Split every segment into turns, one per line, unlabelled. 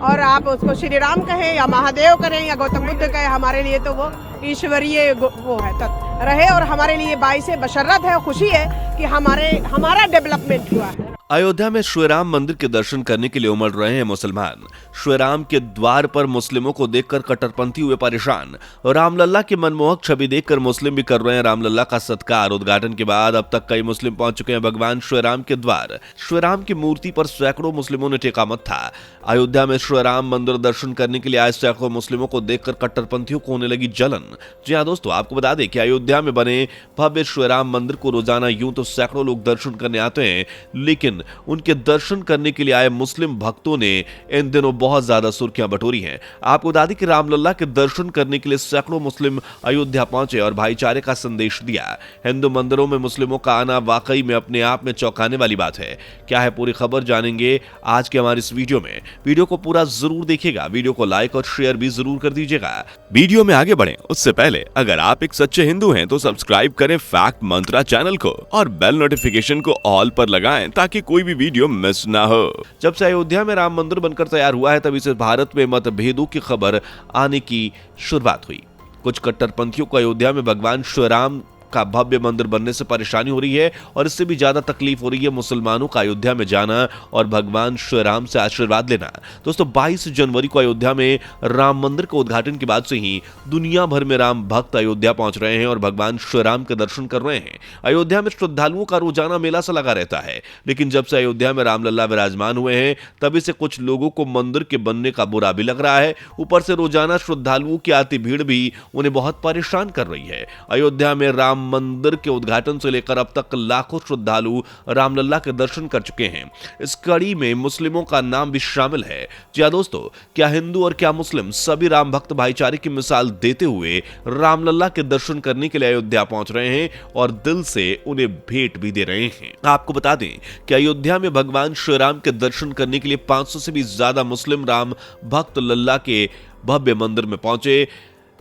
और आप उसको श्री राम कहें या महादेव करें या गौतम बुद्ध कहें, हमारे लिए तो वो ईश्वरीय वो है तत्व रहे और हमारे लिए बाइस बशर्रत है, खुशी है कि हमारा डेवलपमेंट हुआ है।
अयोध्या में श्री राम मंदिर के दर्शन करने के लिए उमड़ रहे हैं मुसलमान। श्री राम के द्वार पर मुस्लिमों को देखकर कट्टरपंथी हुए परेशान। रामलल्ला की मनमोहक छवि देखकर मुस्लिम भी कर रहे हैं रामलल्ला का सत्कार। उद्घाटन के बाद अब तक कई मुस्लिम पहुंच चुके हैं भगवान श्री राम के द्वार। श्री राम की मूर्ति पर सैकड़ों मुस्लिमों ने टेका मत्था। अयोध्या में श्री राम मंदिर दर्शन करने के लिए आए सैकड़ों मुस्लिमों को देखकर कट्टरपंथियों को होने लगी जलन। जी हाँ दोस्तों, आपको बता दें कि अयोध्या में बने भव्य श्री राम मंदिर को रोजाना यूं तो सैकड़ों लोग दर्शन करने आते हैं, लेकिन उनके दर्शन करने के लिए आए मुस्लिम भक्तों ने इन दिनों बहुत ज्यादा सुर्खियां बटोरी हैं। आपको बता दें कि रामलल्ला के दर्शन करने के लिए सैकड़ों मुस्लिम अयोध्या पहुंचे और भाईचारे का संदेश दिया। हिंदू मंदिरों में मुस्लिमों का आना वाकई में अपने आप में चौंकाने वाली बात है। क्या है पूरी खबर जानेंगे आज के हमारे इस वीडियो में। वीडियो को पूरा जरूर देखिएगा, वीडियो को लाइक और शेयर भी जरूर कर दीजिएगा।
वीडियो में आगे बढ़ें उससे पहले अगर आप एक सच्चे हिंदू हैं तो सब्सक्राइब करें फैक्ट मंत्रा चैनल को और बेल नोटिफिकेशन को ऑल पर लगाएं ताकि कोई भी वीडियो मिस ना हो।
जब से अयोध्या में राम मंदिर बनकर तैयार हुआ है तभी से भारत में मतभेदों की खबर आने की शुरुआत हुई। कुछ कट्टरपंथियों को अयोध्या में भगवान श्री राम का भव्य मंदिर बनने से परेशानी हो रही है और इससे भी ज्यादा तकलीफ हो रही है मुसलमानों का अयोध्या में जाना और भगवान श्री राम से आशीर्वाद लेना। दोस्तों 22 जनवरी को अयोध्या में राम मंदिर के उद्घाटन के बाद से ही दुनिया भर में राम भक्त अयोध्या पहुंच रहे हैं और भगवान श्री राम के दर्शन कर रहे हैं। अयोध्या में श्रद्धालुओं का रोजाना मेला सा लगा रहता है, लेकिन जब से अयोध्या में रामलल्ला विराजमान हुए हैं तभी से कुछ लोगों को मंदिर के बनने का बुरा भी लग रहा है। ऊपर से रोजाना श्रद्धालुओं की आती भीड़ भी उन्हें बहुत परेशान कर रही है। अयोध्या में राम मंदिर के उद्घाटन से लेकर अब तक लाखों श्रद्धालु रामलल्ला के दर्शन कर चुके हैं। इस कड़ी में मुस्लिमों का नाम भी शामिल है। जी हां दोस्तों, क्या हिंदू और क्या मुस्लिम सभी राम भक्त भाईचारे की मिसाल देते हुए रामलल्ला के दर्शन करने के लिए अयोध्या पहुंच रहे हैं और दिल से उन्हें भेंट भी दे रहे हैं। आपको बता दें कि अयोध्या में भगवान श्री राम के दर्शन करने के लिए 500 से भी ज्यादा मुस्लिम राम भक्त लल्ला के भव्य मंदिर में पहुंचे।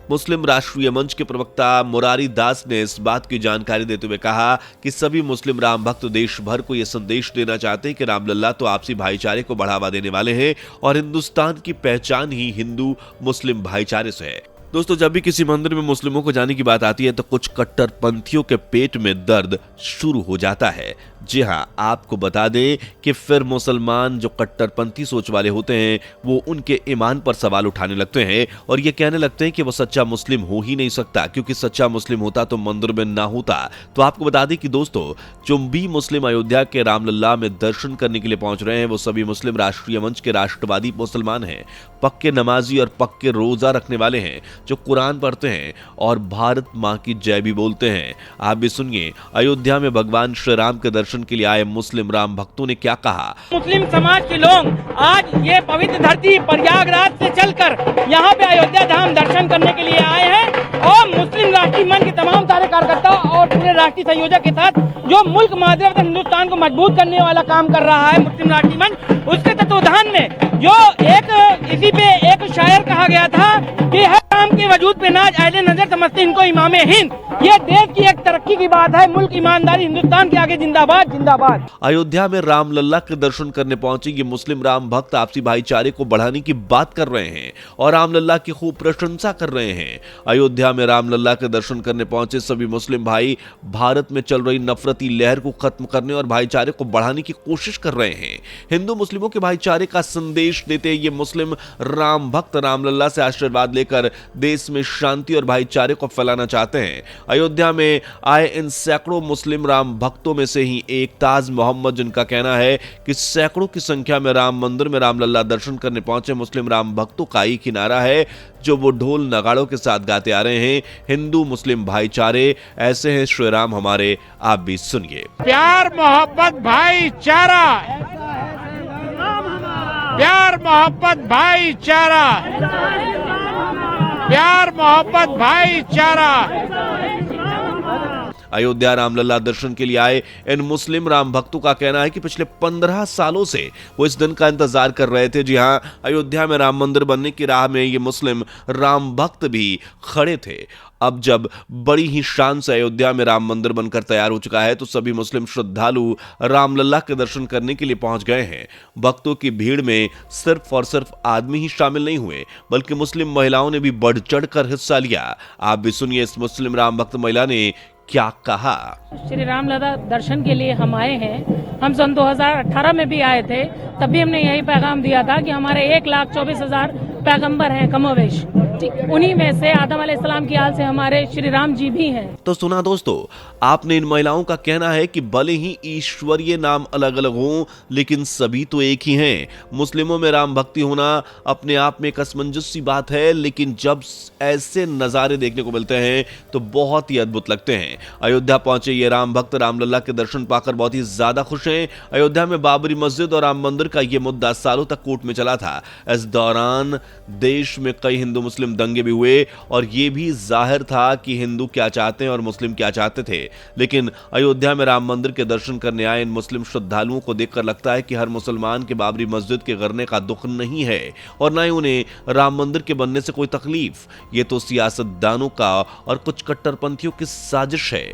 मुस्लिम राष्ट्रीय मंच के प्रवक्ता मुरारी दास ने इस बात की जानकारी देते हुए कहा कि सभी मुस्लिम राम भक्त देश भर को यह संदेश देना चाहते हैं कि रामलल्ला तो आपसी भाईचारे को बढ़ावा देने वाले हैं और हिंदुस्तान की पहचान ही हिंदू मुस्लिम भाईचारे से है। दोस्तों जब भी किसी मंदिर में मुस्लिमों को जाने की बात आती है तो कुछ कट्टरपंथियों के पेट में दर्द शुरू हो जाता है। जी हाँ, आपको बता दें कि फिर मुसलमान जो कट्टरपंथी सोच वाले होते हैं वो उनके ईमान पर सवाल उठाने लगते हैं और ये कहने लगते हैं कि वो सच्चा मुस्लिम हो ही नहीं सकता, क्योंकि सच्चा मुस्लिम होता तो मंदिर में ना होता। तो आपको बता दें कि दोस्तों जो भी मुस्लिम अयोध्या के रामलल्ला में दर्शन करने के लिए पहुंच रहे हैं वो सभी मुस्लिम राष्ट्रीय मंच के राष्ट्रवादी मुसलमान हैं, पक्के नमाजी और पक्के रोजा रखने वाले हैं, जो कुरान पढ़ते हैं और भारत माँ की जय भी बोलते हैं। आप भी सुनिए अयोध्या में भगवान श्री राम के दर्शन के लिए आए मुस्लिम राम भक्तों ने क्या कहा।
मुस्लिम समाज के लोग आज ये पवित्र धरती प्रयागराज से चलकर यहाँ पे अयोध्या धाम दर्शन करने के लिए आए हैं और मुस्लिम राष्ट्रीय मंच के तमाम सारे कार्यकर्ता और पूरे राष्ट्रीय संयोजक के साथ जो मुल्क मादरत हिंदुस्तान को मजबूत करने वाला काम कर रहा है मुस्लिम राष्ट्रीय मंच, उसके तत्वाधान में जो एक इसी पे एक शायर कहा गया था कि हर राम के वजूद पे नाज अहले नजर समझते इनको इमाम हिंद। ये देश की एक तरक्की की बात है, मुल्क ईमानदारी हिंदुस्तान के आगे जिंदाबाद जिंदाबाद।
अयोध्या में रामलल्ला के दर्शन करने पहुंचे ये मुस्लिम राम भक्त आपसी भाईचारे को बढ़ाने की बात कर रहे हैं और रामलल्ला की खूब प्रशंसा कर रहे हैं। अयोध्या में रामलल्ला के दर्शन करने पहुंचे सभी मुस्लिम भाई भारत में चल रही नफरती लहर को खत्म करने और भाईचारे को बढ़ाने की कोशिश कर रहे हैं। हिंदू मुस्लिमों के भाईचारे का संदेश देते ये मुस्लिम राम भक्त रामलल्ला से आशीर्वाद लेकर देश में शांति और भाईचारे को फैलाना चाहते हैं। अयोध्या में आए इन सैकड़ों मुस्लिम राम भक्तों में से ही एक ताज मोहम्मद, जिनका कहना है कि सैकड़ों की संख्या में राम मंदिर में रामलल्ला दर्शन करने पहुंचे मुस्लिम राम भक्तों का एक ही नारा है जो वो ढोल नगाड़ों के साथ गाते आ रहे हैं, हिंदू मुस्लिम भाईचारे ऐसे हैं श्री राम हमारे। आप भी सुनिए।
प्यार मोहब्बत भाईचारा, प्यार मोहब्बत भाईचारा, प्यार मोहब्बत भाईचारा।
अयोध्या रामलला दर्शन के लिए आए इन मुस्लिम राम भक्तों का कहना है कि पिछले 15 सालों से वो इस दिन का इंतजार कर रहे थे। जी हां, अयोध्या में राम मंदिर बनने की राह में ये मुस्लिम राम भक्त भी खड़े थे। अब जब बड़ी ही शान से अयोध्या में राम मंदिर बनकर तैयार हो चुका है तो सभी मुस्लिम श्रद्धालु रामलला के दर्शन करने के लिए पहुंच गए हैं। भक्तों की भीड़ में सिर्फ और सिर्फ आदमी ही शामिल नहीं हुए बल्कि मुस्लिम महिलाओं ने भी बढ़ चढ़कर हिस्सा लिया। आप भी सुनिए इस मुस्लिम राम भक्त महिला ने क्या कहा।
श्री रामलला दर्शन के लिए हम आए हैं। हम सन 2018 में भी आए थे, तब भी हमने यही पैगाम दिया था कि हमारे 1,24,000 पैगंबर हैं कमोवेश, उन्हीं में से आदम अलैहिस्सलाम की आल से हमारे श्री राम जी भी हैं।
तो सुना दोस्तों, आपने इन महिलाओं का कहना है कि भले ही ईश्वरीय नाम अलग अलग हों लेकिन सभी तो एक ही हैं। मुस्लिमों में राम भक्ति होना अपने आप में एक असमंजस सी बात है, लेकिन जब ऐसे नजारे देखने को मिलते हैं तो बहुत ही अद्भुत लगते हैं। अयोध्या पहुंचे ये राम भक्त रामलला के दर्शन पाकर बहुत ही ज्यादा खुश हैं। अयोध्या में बाबरी मस्जिद और राम मंदिर का ये मुद्दा सालों तक कोर्ट में चला था। इस दौरान देश में कई हिंदू मुस्लिम दंगे भी हुए और ये भी जाहिर था कि हिंदू क्या चाहते हैं और मुस्लिम क्या चाहते थे। लेकिन अयोध्या में राम मंदिर के दर्शन करने आए इन मुस्लिम श्रद्धालुओं को देखकर लगता है कि हर मुसलमान के बाबरी मस्जिद के गिरने का दुख नहीं है और न ही उन्हें राम मंदिर के बनने से कोई तकलीफ। ये तो सियासतदानों का और कुछ कट्टरपंथियों की साजिश है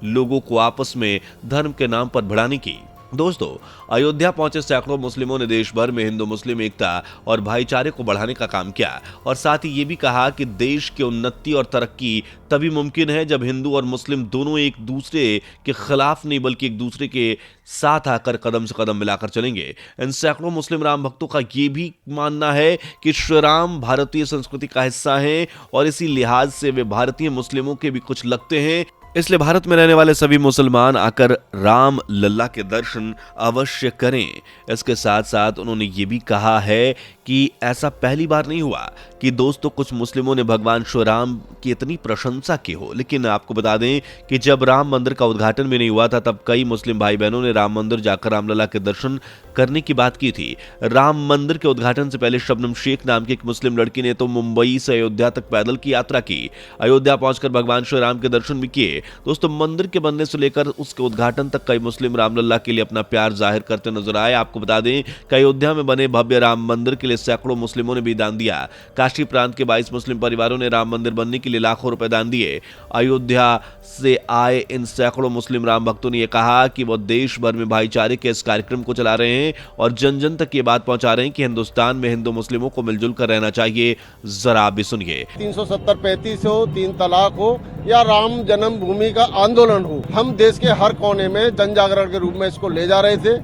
लोगों को आपस में धर्म के नाम पर भिड़ाने की। दोस्तों, अयोध्या पहुंचे सैकड़ों मुस्लिमों ने देश भर में हिंदू मुस्लिम एकता और भाईचारे को बढ़ाने का काम किया और साथ ही ये भी कहा कि देश की उन्नति और तरक्की तभी मुमकिन है जब हिंदू और मुस्लिम दोनों एक दूसरे के खिलाफ नहीं बल्कि एक दूसरे के साथ आकर कदम से कदम मिलाकर चलेंगे। इन सैकड़ों मुस्लिम राम भक्तों का ये भी मानना है कि श्री राम भारतीय संस्कृति का हिस्सा हैं और इसी लिहाज से वे भारतीय मुस्लिमों के भी कुछ लगते हैं। इसलिए भारत में रहने वाले सभी मुसलमान आकर राम लल्ला के दर्शन अवश्य करें। इसके साथ साथ उन्होंने ये भी कहा है कि ऐसा पहली बार नहीं हुआ कि दोस्तों कुछ मुस्लिमों ने भगवान श्री राम की इतनी प्रशंसा की हो। लेकिन आपको बता दें कि जब राम मंदिर का उद्घाटन भी नहीं हुआ था तब कई मुस्लिम भाई बहनों ने राम मंदिर जाकर रामलला के दर्शन करने की बात की थी। राम मंदिर के उद्घाटन से पहले शबनम शेख नाम की एक मुस्लिम लड़की ने तो मुंबई से अयोध्या तक पैदल की यात्रा की। अयोध्या पहुंचकर भगवान श्री राम के दर्शन भी किए। दोस्तों, मंदिर के बनने से लेकर उसके उद्घाटन तक कई मुस्लिम रामलला के लिए अपना प्यार जाहिर करते नजर आए। आपको बता दें कि अयोध्या में बने भव्य राम मंदिर के लिए सैकड़ों मुस्लिमों ने भी दान दिया। काशी प्रांत के 22 मुस्लिम परिवारों ने राम मंदिर बनने के लिए लाखों रुपए दान दिए। अयोध्या से आए इन सैकड़ों मुस्लिम राम भक्तों ने यह कहा कि वो देश भर में भाईचारे के इस कार्यक्रम को चला रहे हैं और जन जन तक ये बात पहुंचा रहे हैं कि हिंदुस्तान में हिंदू मुस्लिमों को मिलजुल कर रहना चाहिए। जरा आप भी सुनिए।
370-35 हो, 3 तलाक हो या राम जन्मभूमि का आंदोलन हो, हम देश के हर कोने में जन जागरण के रूप में इसको ले जा रहे थे।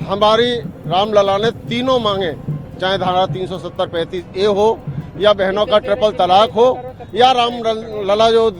हमारी रामलला ने तीनों मांगे, चाहे धारा 370-35A हो या बहनों का ट्रिपल तलाक हो या राम लला जो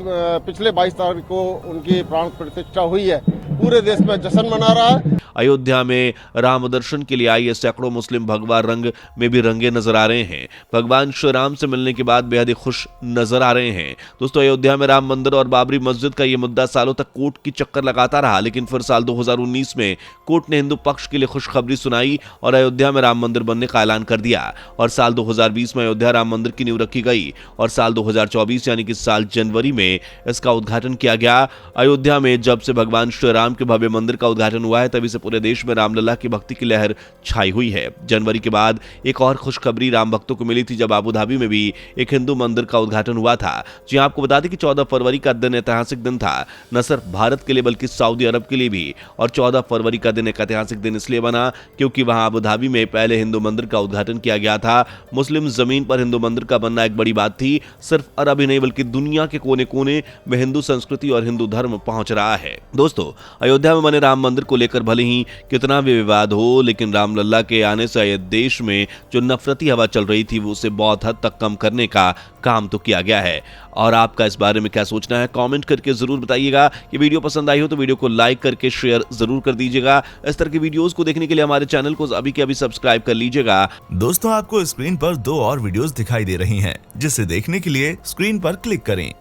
पिछले 22 तारीख को उनकी प्राण प्रतिष्ठा हुई है, पूरे देश में जश्न मना रहा है।
अयोध्या में राम दर्शन के लिए आए सैकड़ों मुस्लिम भगवा रंग में भी रंगे नजर आ रहे हैं। भगवान श्री राम से मिलने के बाद बेहद ही खुश नजर आ रहे हैं। दोस्तों, अयोध्या में राम मंदिर और बाबरी मस्जिद का यह मुद्दा सालों तक कोर्ट की चक्कर लगाता रहा, लेकिन फिर साल 2019 में कोर्ट ने हिंदू पक्ष के लिए खुशखबरी सुनाई और अयोध्या में राम मंदिर बनने का ऐलान कर दिया और साल 2020 में अयोध्या राम मंदिर की नींव रखी गई और साल 2024 यानी कि साल जनवरी में इसका उद्घाटन किया गया। अयोध्या में जब से भगवान श्री राम के भव्य मंदिर का उद्घाटन हुआ है तभी से पूरे देश में रामलला की भक्ति की लहर छाई हुई है। जनवरी के बाद एक और खुशखबरी राम भक्तों को मिली थी जब अबू धाबी में भी एक हिंदू मंदिर का उद्घाटन हुआ था। जी आपको बता दें कि 14 फरवरी का दिन ऐतिहासिक दिन था, न सिर्फ भारत के लिए बल्कि सऊदी अरब के लिए भी। और 14 फरवरी का दिन एक ऐतिहासिक दिन इसलिए बना क्योंकि वहां अबू धाबी में पहले हिंदू मंदिर का उद्घाटन किया गया था। मुस्लिम जमीन पर हिंदू मंदिर का बनना एक बड़ी बात थी। सिर्फ अरब ही नहीं बल्कि दुनिया के कोने कोने में हिंदू संस्कृति और हिंदू धर्म पहुंच रहा है। दोस्तों, अयोध्या में बने राम मंदिर को लेकर भले ही कितना भी विवाद हो, लेकिन रामलला के आने से देश में जो नफरती हवा चल रही थी वो उसे बहुत हद तक कम करने का काम तो किया गया है। और आपका इस बारे में क्या सोचना है कमेंट करके जरूर बताइएगा। ये वीडियो पसंद आई हो तो वीडियो को लाइक करके शेयर जरूर कर दीजिएगा। इस तरह की वीडियोस को देखने के लिए हमारे चैनल को अभी के अभी सब्सक्राइब कर लीजिएगा।
दोस्तों, आपको स्क्रीन पर 2 और वीडियोस दिखाई दे रही हैं, जिसे देखने के लिए स्क्रीन पर क्लिक करें।